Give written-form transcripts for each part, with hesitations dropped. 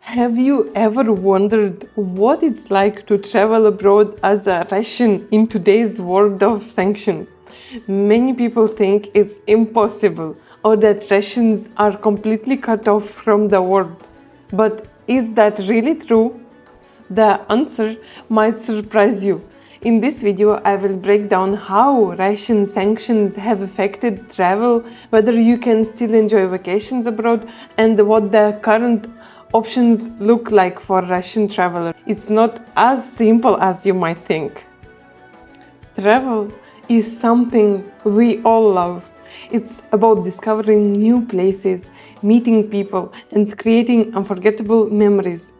Have you ever wondered what it's like to travel abroad as a Russian in today's world of sanctions? Many people think it's impossible or that Russians are completely cut off from the world. But is that really true? The answer might surprise you. In this video, I will break down how Russian sanctions have affected travel, whether you can still enjoy vacations abroad, and what the current options look like for Russian travelers. It's not as simple as you might think. Travel is something we all love. It's about discovering new places, meeting people, and creating unforgettable memories.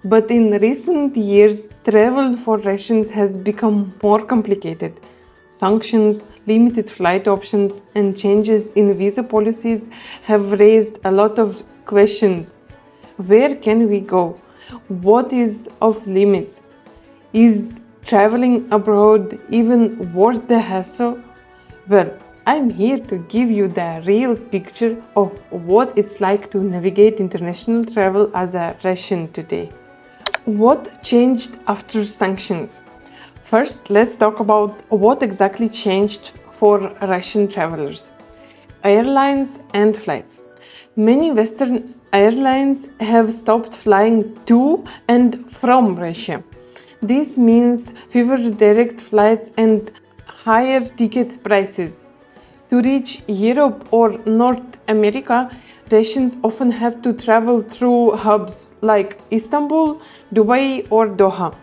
But in recent years, travel for Russians has become more complicated. Sanctions, limited flight options, and changes in visa policies have raised a lot of questions. Where can we go? What is off limits? Is traveling abroad even worth the hassle? Well, I'm here to give you the real picture of what it's like to navigate international travel as a Russian today. What changed after sanctions? First, let's talk about what exactly changed for Russian travelers. Airlines and flights. Many Western airlines have stopped flying to and from Russia. This means fewer direct flights and higher ticket prices. To reach Europe or North America, Russians often have to travel through hubs like Istanbul, Dubai, or Doha.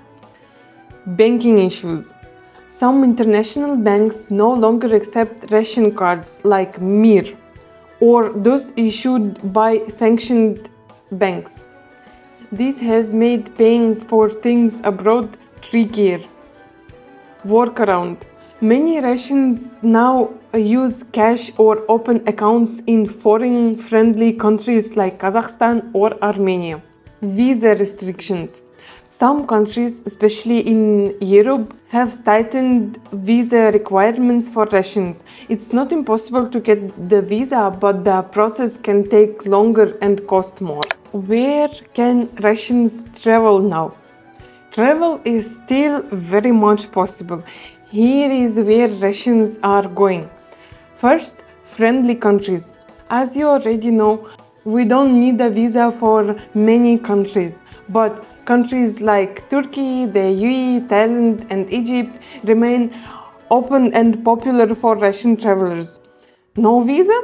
Banking issues. Some international banks no longer accept Russian cards like Mir or those issued by sanctioned banks. This has made paying for things abroad trickier. Workaround. Many Russians now use cash or open accounts in foreign-friendly countries like Kazakhstan or Armenia. Visa restrictions. Some countries, especially in Europe, have tightened visa requirements for Russians. It's not impossible to get the visa, but the process can take longer and cost more. Where can Russians travel now? Travel is still very much possible. Here is where Russians are going. First, friendly countries. As you already know, we don't need a visa for many countries, but countries like Turkey, the UAE, Thailand, and Egypt remain open and popular for Russian travelers. No visa?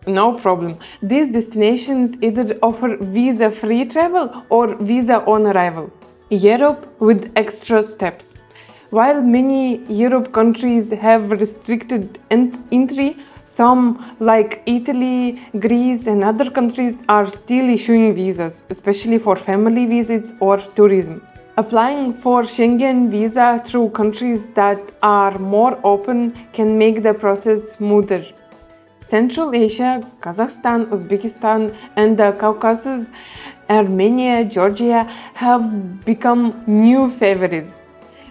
No problem. These destinations either offer visa-free travel or visa on arrival. Europe with extra steps. While many Europe countries have restricted entry, some like Italy, Greece, and other countries are still issuing visas, especially for family visits or tourism. Applying for Schengen visa through countries that are more open can make the process smoother. Central Asia, Kazakhstan, Uzbekistan, and the Caucasus, Armenia, Georgia have become new favorites.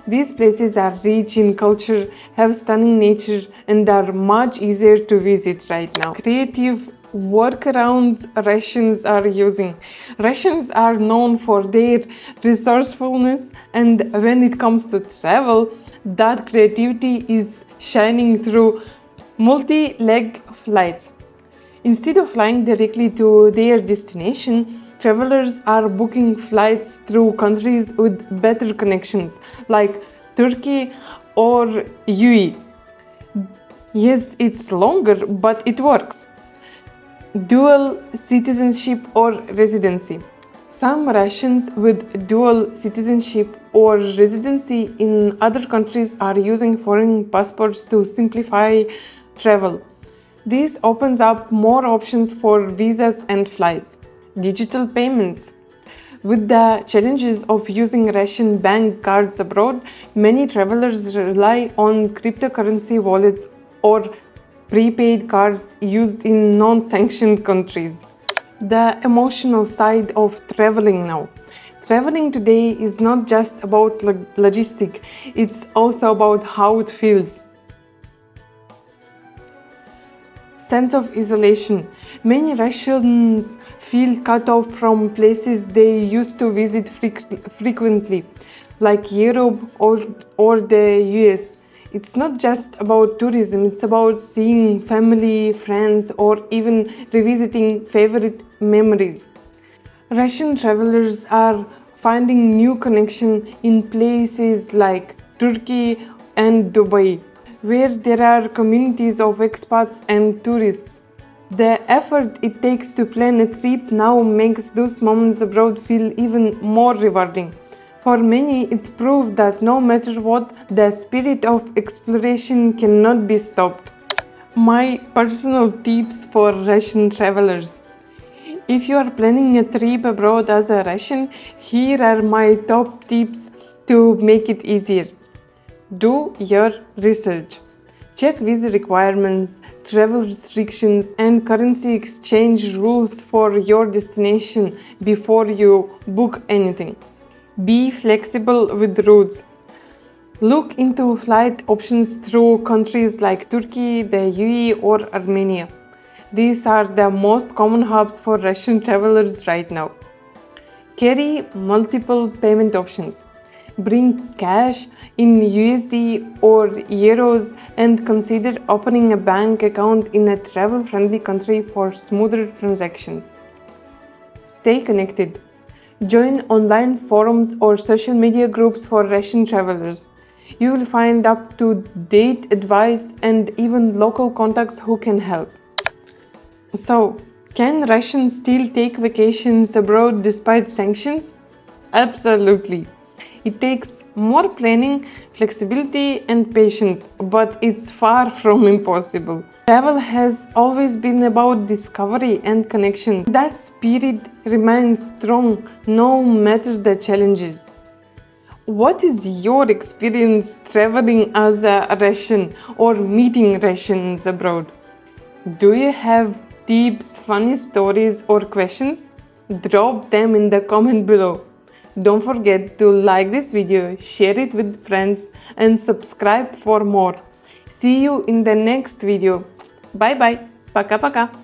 These places are rich in culture, have stunning nature, and are much easier to visit right now. Creative workarounds Russians are using. Russians are known for their resourcefulness, and when it comes to travel, that creativity is shining through multi-leg flights. Instead of flying directly to their destination, travelers are booking flights through countries with better connections, like Turkey or UAE. Yes, it's longer, but it works. Dual citizenship or residency. Some Russians with dual citizenship or residency in other countries are using foreign passports to simplify travel. This opens up more options for visas and flights. Digital payments. With the challenges of using Russian bank cards abroad, many travelers rely on cryptocurrency wallets or prepaid cards used in non-sanctioned countries. The emotional side of traveling now. Traveling today is not just about logistics, it's also about how it feels. sense of isolation. Many Russians feel cut off from places they used to visit frequently, like Europe or the US. It's not just about tourism, it's about seeing family, friends, or even revisiting favorite memories. Russian travelers are finding new connection in places like Turkey and Dubai, where there are communities of expats and tourists. The effort it takes to plan a trip now makes those moments abroad feel even more rewarding. For many, it's proof that no matter what, the spirit of exploration cannot be stopped. My personal tips for Russian travelers. If you are planning a trip abroad as a Russian, here are my top tips to make it easier. Do your research. Check visa requirements, travel restrictions, and currency exchange rules for your destination before you book anything. Be flexible with routes. Look into flight options through countries like Turkey, the UAE, or Armenia. These are the most common hubs for Russian travelers right now. Carry multiple payment options. Bring cash in USD or euros and consider opening a bank account in a travel-friendly country for smoother transactions. Stay connected. Join online forums or social media groups for Russian travelers. You will find up-to-date advice and even local contacts who can help. So, can Russians still take vacations abroad despite sanctions? Absolutely. It takes more planning, flexibility, and patience, but it's far from impossible. Travel has always been about discovery and connections. That spirit remains strong no matter the challenges. What is your experience traveling as a Russian or meeting Russians abroad? Do you have tips, funny stories, or questions? Drop them in the comment below. Don't forget to like this video, share it with friends, and subscribe for more. See you in the next video. Bye bye. Пока-пока.